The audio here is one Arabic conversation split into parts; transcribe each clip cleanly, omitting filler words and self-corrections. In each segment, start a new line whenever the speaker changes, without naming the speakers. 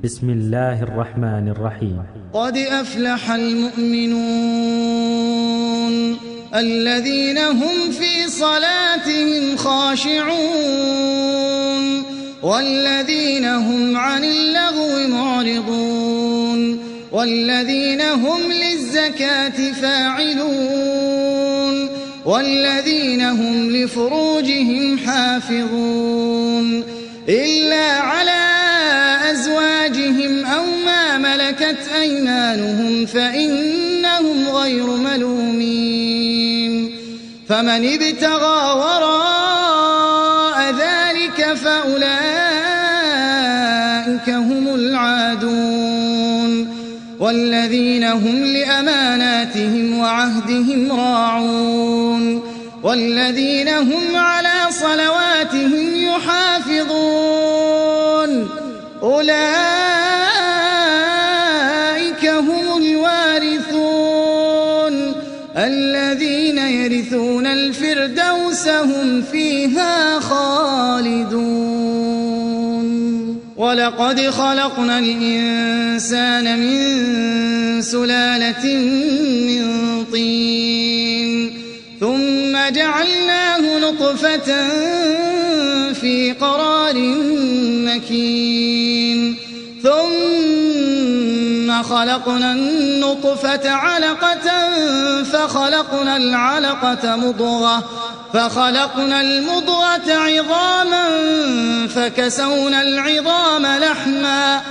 بسم الله الرحمن الرحيم.
قد أفلح المؤمنون الذين هم في صلاتهم خاشعون والذين هم عن اللغو معرضون والذين هم للزكاة فاعلون والذين هم لفروجهم حافظون إلا على أزواجهم أو ما ملكت أيمانهم فإنهم غير ملومين فمن ابتغى وراء ذلك فأولئك هم العادون والذين هم لأماناتهم وعهدهم راعون والذين هم على صلواتهم يحافظون أولئك هم الوارثون الذين يرثون الفردوس هم فيها خالدون ولقد خلقنا الإنسان من سلالة من طين ثم جعلناه نطفة في قرار مكين ثم خلقنا النطفة علقة فخلقنا العلقة مضغة فخلقنا المضغة عظاما فكسونا العظام لحما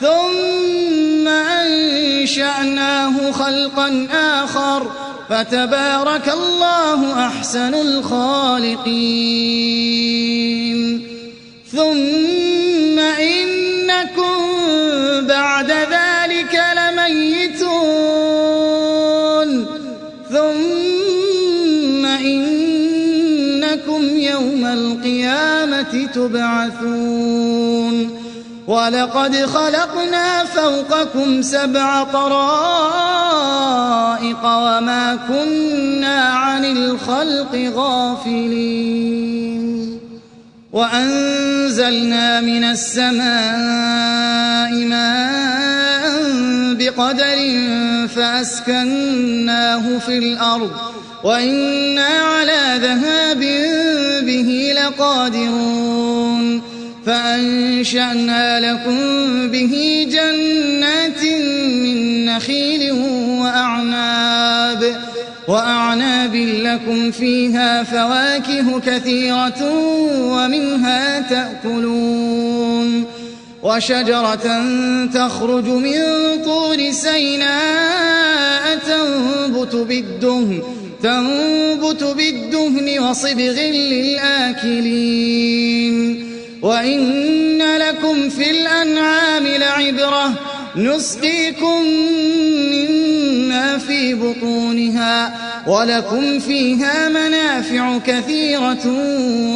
ثم أنشأناه خلقا آخر فتبارك الله أحسن الخالقين ثم إنكم بعد ذلك لميتون ثم إنكم يوم القيامة تبعثون ولقد خلقنا فوقكم 7 طرائق وما كنا عن الخلق غافلين وأنزلنا من السماء ماء بقدر فأسكناه في الأرض وإنا على ذهاب به لقادرون فأنشأنا لكم به جنات من نخيل وأعناب لكم فيها فواكه كثيرة ومنها تأكلون وشجرة تخرج من طور سيناء تنبت بالدهن وصبغ للآكلين وإن لكم في الأنعام لعبرة نسقيكم مما في بطونها ولكم فيها منافع كثيرة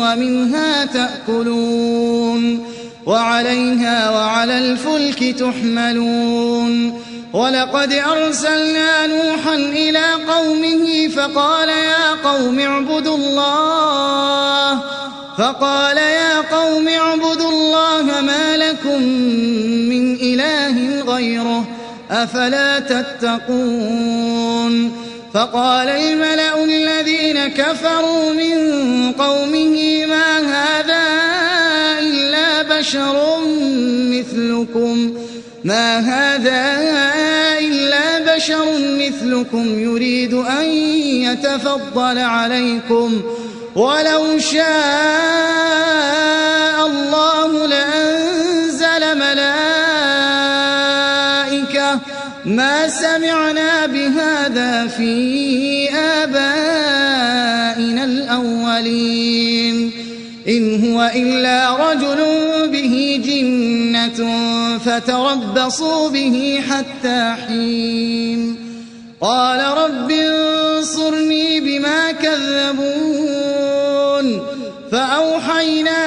ومنها تأكلون وعليها وعلى الفلك تحملون ولقد أرسلنا نوحا إلى قومه فقال يا قوم اعبدوا الله ما لكم من إله غيره أفلا تتقون فقال الملأ الذين كفروا من قومه ما هذا إلا بشر مثلكم يريد أن يتفضل عليكم ولو شاء الله لأنزل ملائكة ما سمعنا بهذا في آبائنا الأولين إن هو إلا رجل به جنة فتربصوا به حتى حين قال رب انصرني بما كذبون فأوحينا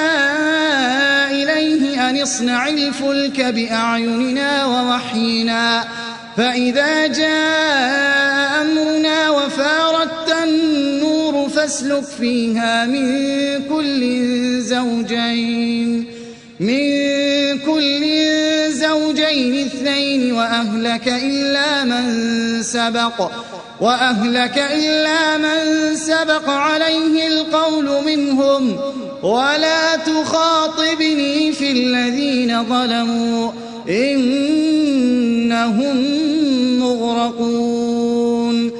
إليه أن اصنع الفلك بأعيننا ووحينا فإذا جاء أمرنا وفاردت النور فاسلك فيها من كل الزوجين اثنين وأهلك إلا من سبق عليه القول منهم ولا تخاطبني في الذين ظلموا إنهم مغرقون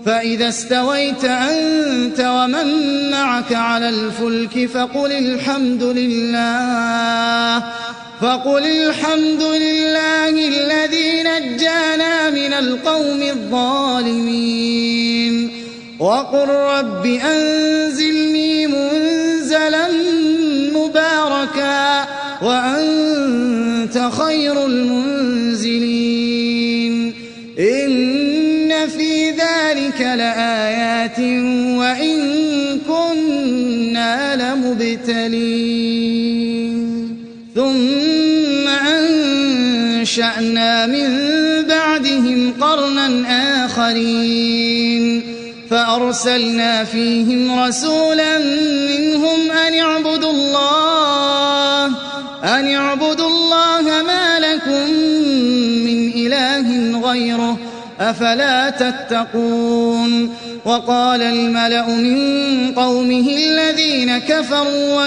فإذا استويت أنت ومن معك على الفلك فقل الحمد لله الذي نجانا من القوم الظالمين وقل رب أنزلني منزلا مباركا وأنت خير المنزلين إن في ذلك لآيات وإن كنا لمبتلين ثم أنشأنا من بعدهم قرنا آخرين فأرسلنا فيهم رسولا منهم أن اعبدوا الله ما لكم من إله غيره أفلا تتقون وقال الملأ من قومه الذين كفروا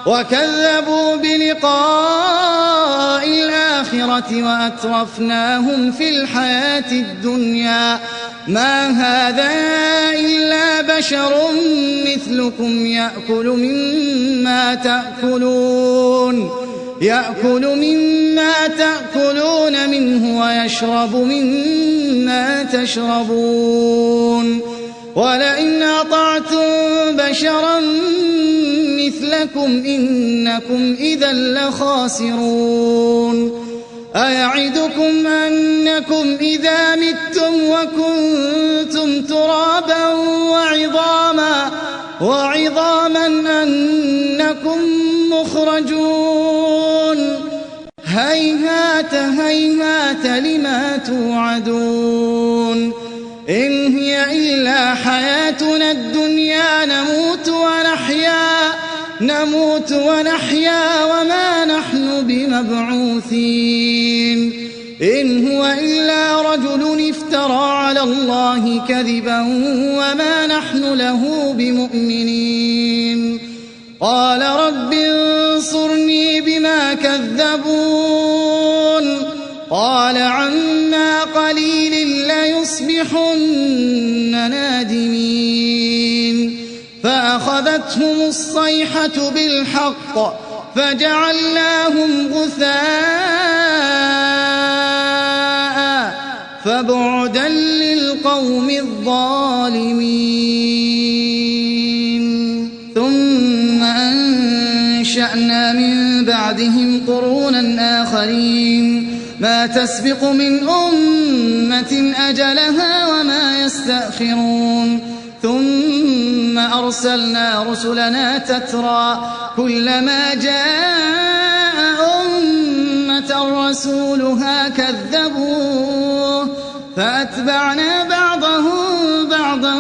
وكذبوا بلقاء الآخرة وأترفناهم في الحياة الدنيا ما هذا إلا بشر مثلكم يأكل مما تأكلون منه ويشرب مما تشربون ولئن أطعتم بشرا مثلكم إنكم إذا لخاسرون أيعدكم أنكم إذا متم وكنتم ترابا وعظاما أنكم مخرجون هيهات هيهات لما توعدون إن هي إلا حياتنا الدنيا نموت ونحيا وما نحن بمبعوثين إن هو إلا رجل افترى على الله كذبا وما نحن له بمؤمنين قال رب انصرني بما كذبون قال عما قليل ليصبحن نادمين فأخذتهم الصيحة بالحق فجعلناهم غثاء فبعدا للقوم الظالمين ثم أنشأنا من بعدهم قرونا آخرين ما تسبق من أمة أجلها وما يستأخرون ثم أرسلنا رسلنا تترى كلما جاء أمة رسولها كذبوه فأتبعنا بعضهم بعضا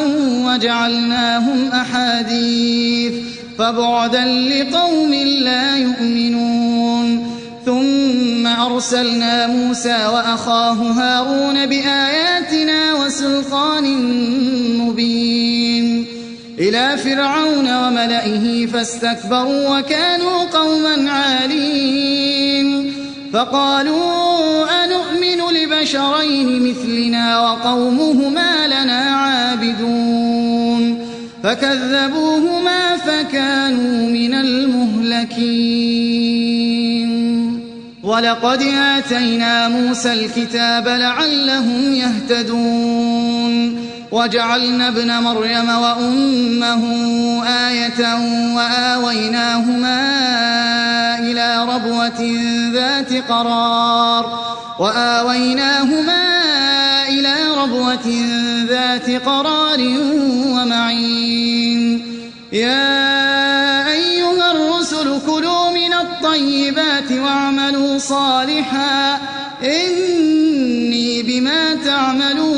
وجعلناهم أحاديث فبعدا لقوم لا يؤمنون ثم أرسلنا موسى وأخاه هارون بآياتنا وسلطان مبين إلى فرعون وملئه فاستكبروا وكانوا قوما عالين فقالوا أنؤمن لبشرين مثلنا وقومهما لنا عابدون فكذبوهما فكانوا من المهلكين ولقد آتينا موسى الكتاب لعلهم يهتدون وجعلنا ابن مريم وأمه آية وآويناهما إلى ربوة ذات قرار ومعين يا أيها الرسل كلوا من الطيبات واعملوا صالحا إني بما تعملون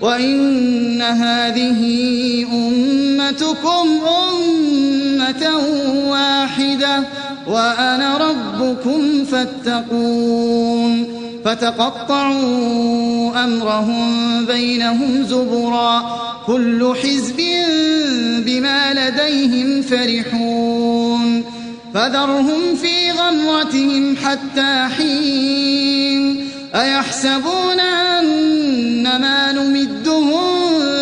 وإن هذه أمتكم وأنا ربكم فاتقون فتقطعوا أمرهم بينهم زبرا كل حزب بما لديهم فرحون فذرهم في غمرتهم حتى حين أيحسبون أن ما نمدهم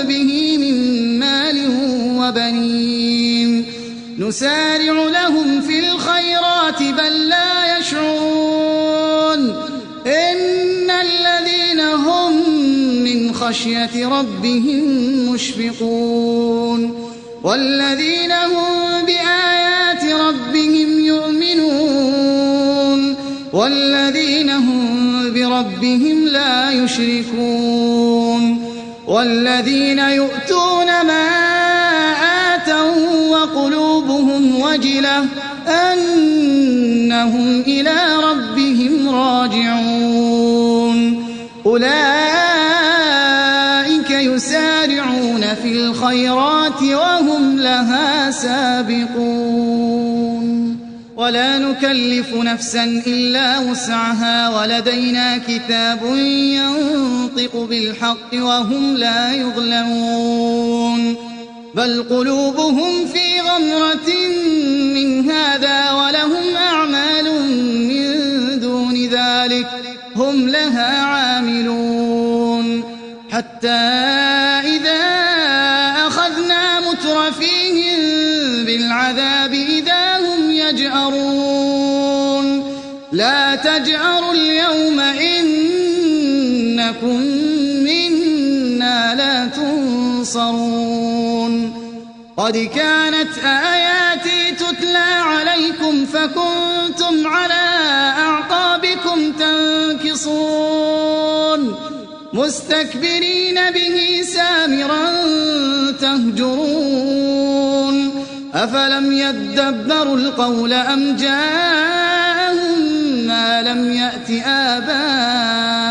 به من مال وبنين نسارع لهم في الخيرات بل لا يشعرون إن الذين هم من خشية ربهم مشفقون والذين هم بآيات ربهم يؤمنون والذين هم بربهم لا يشركون والذين يؤتون ما آتوا وقلوبهم وجلة أنهم إلى ربهم راجعون أولئك يسارعون في الخيرات وهم لها سابقون ولا نكلف نفسا إلا وسعها ولدينا كتاب ينطق بالحق وهم لا يظلمون بل قلوبهم في غمرة من هذا ولهم أعمال من دون ذلك هم لها عاملون حتى إذا أخذنا مترفيهم بالعذاب إذا هم يجأرون لا تجأروا اليوم إنكم منا لا تنصرون قد كانت آياتي تتلى عليكم فكنتم على أعقابكم تنكصون مستكبرين به سامرا تهجرون أفلم يدبروا القول أم جاءهم ما لم يأت آباءهم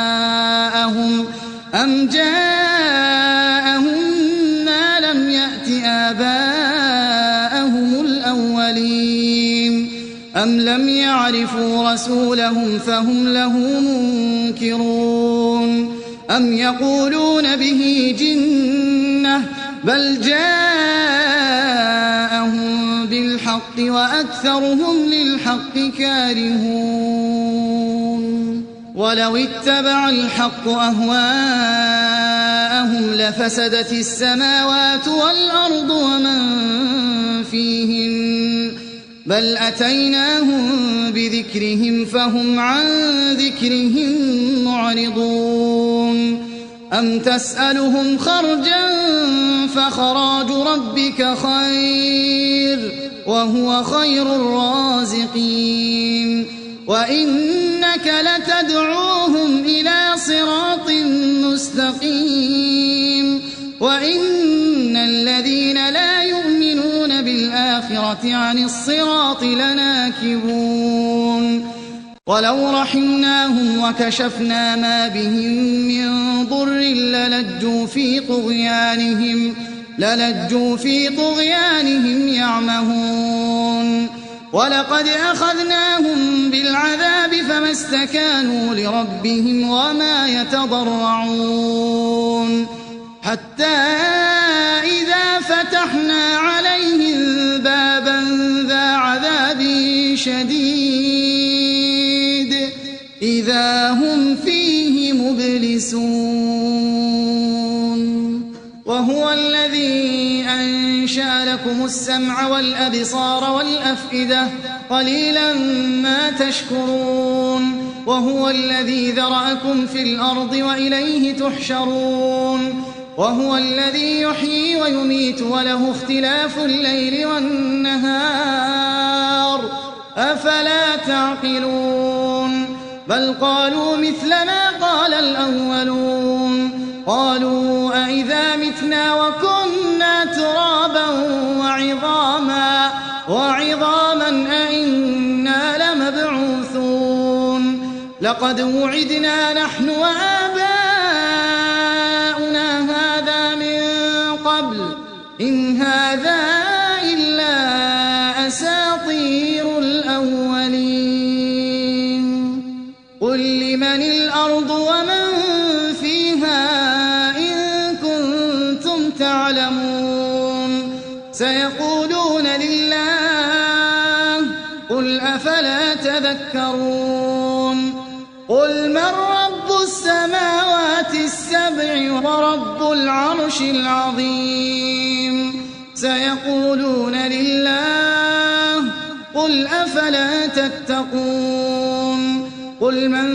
الأولين أم لم يعرفوا رسولهم فهم له منكرون أم يقولون به جنة بل جاءهم بالحق وأكثرهم للحق كارهون ولو اتبع الحق أهواءهم لفسدت السماوات والأرض ومن فيهن بل أتيناهم بذكرهم فهم عن ذكرهم معرضون أم تسألهم خرجا فخراج ربك خير وهو خير الرازقين وإنك لتدعوهم إلى صراط مستقيم وإن الذين لا يؤمنون بالآخرة عن الصراط لناكبون ولو رحمناهم وكشفنا ما بهم من ضر للجوا في طغيانهم يعمهون ولقد أخذناهم بالعذاب فما استكانوا لربهم وما يتضرعون حتى إذا فتحنا عليهم بابا ذا عذاب شديد إذا هم فيه مبلسون وهو الذي أنشأ لكم السمع والأبصار والأفئدة قليلا ما تشكرون وهو الذي ذرأكم في الأرض وإليه تحشرون وهو الذي يحيي ويميت وله اختلاف الليل والنهار أفلا تعقلون بل قالوا مثل ما قال الأولون قالوا أئذا متنا وكنا ترابا وعظاما أئنا لمبعوثون لقد وعدنا نحن وآباؤنا هذا من قبل إن هذا إلا أساطير الأولين الأرض ومن فيها إن كنتم تعلمون سيقولون لله قل أفلا تذكرون قل من رب السماوات السبع ورب العرش العظيم سيقولون لله قل أفلا تتقون قل من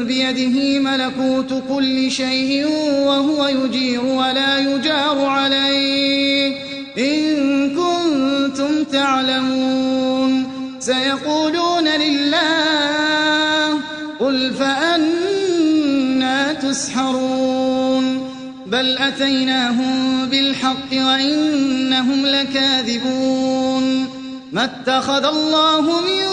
بيده ملكوت كل شيء وهو يجير ولا يجار عليه إن كنتم تعلمون سيقولون لله قل فأنى تسحرون بل أتيناهم بالحق وإنهم لكاذبون ما اتخذ الله من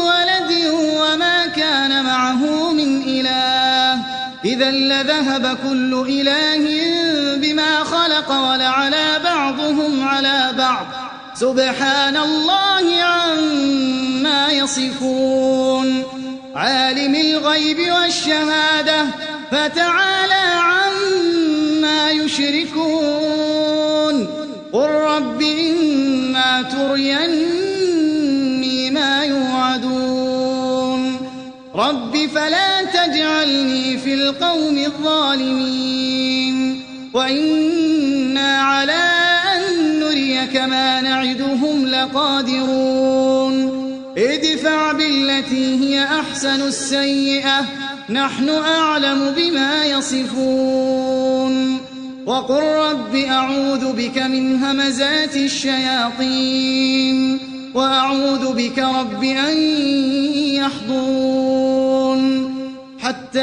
ولد وما كان معه من إله إذا لذهب كل إله بما خلق ولعلى بعضهم على بعض سبحان الله عما يصفون عالم الغيب والشهادة فتعالى عما يشركون قل رب إما تريني ما يوعدون رب فلا تجعلني في القوم الظالمين وإنا على أن نريك ما نعدهم لقادرون ادفع بالتي هي أحسن السيئة نحن أعلم بما يصفون وقل رب أعوذ بك من همزات الشياطين وأعوذ بك رب أن يحضرون حتى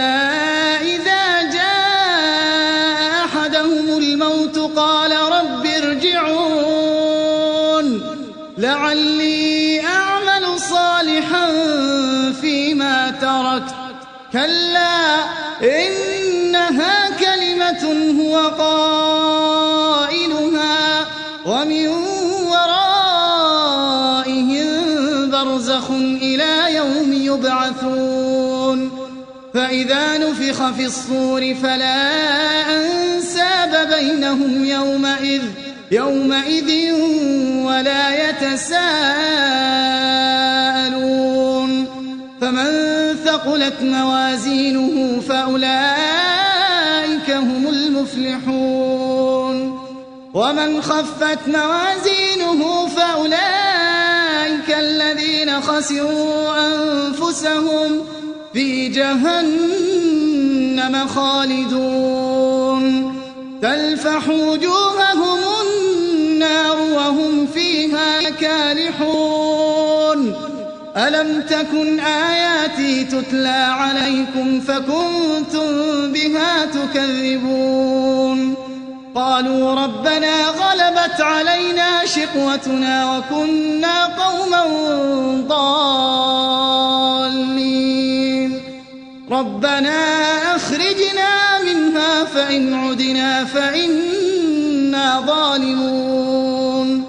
إذا جاء أحدهم الموت قال رب ارجعون لعلي أعمل صالحا فيما تركت كلا إنها كلمة هو قائلها ومن ورائهم برزخ إلى يوم يبعثون فإذا نفخ في الصور فلا أنساب بينهم يومئذ ولا يتساءلون فمن ثقلت موازينه فأولئك هم المفلحون ومن خفت موازينه فأولئك الذين خسروا أنفسهم في جهنم خالدون تلفح وجوههم النار وهم فيها كالحون ألم تكن آياتي تتلى عليكم فكنتم بها تكذبون قالوا ربنا غلبت علينا شقوتنا وكنا قوما ضالين ربنا أخرجنا منها فإن عدنا فإنا ظالمون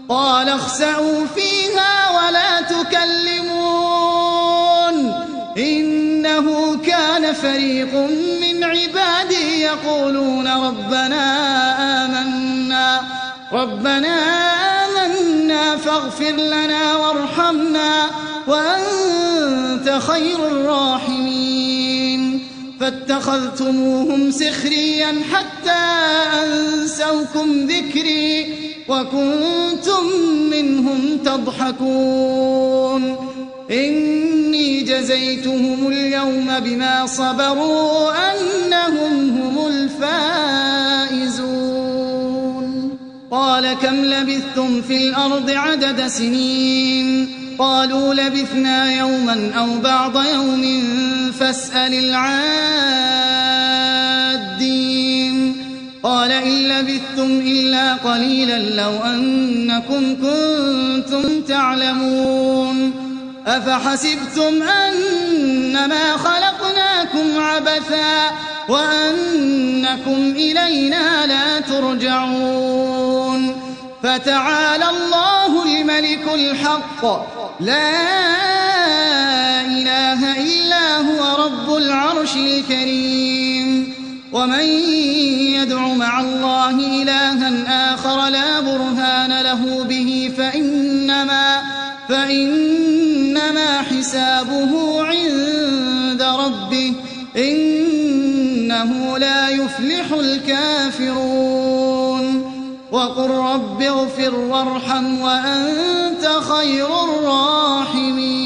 قال اخسئوا فيها ولا تكلمون إنه كان فريق من عبادي يقولون ربنا آمنا فاغفر لنا وارحمنا وأنت خير الراحمين فاتخذتموهم سخريا حتى أنسوكم ذكري وكنتم منهم تضحكون إني جزيتهم اليوم بما صبروا أنهم هم الفائزون قال كم لبثتم في الأرض عدد سنين قالوا لبثنا يوما أو بعض يوم فاسأل العادين قال إن لبثتم إلا قليلا لو أنكم كنتم تعلمون أفحسبتم أنما خلقناكم عبثا وأنكم إلينا لا ترجعون فتعالى الله الملك الحق لا إله إلا هو رب العرش الكريم. ومن يدع مع الله إلها آخر لا برهان له به فإنما حسابه عند ربه إنه لا يفلح الكافرون. وقل رب اغفر وارحم وأنت خير الراحمين.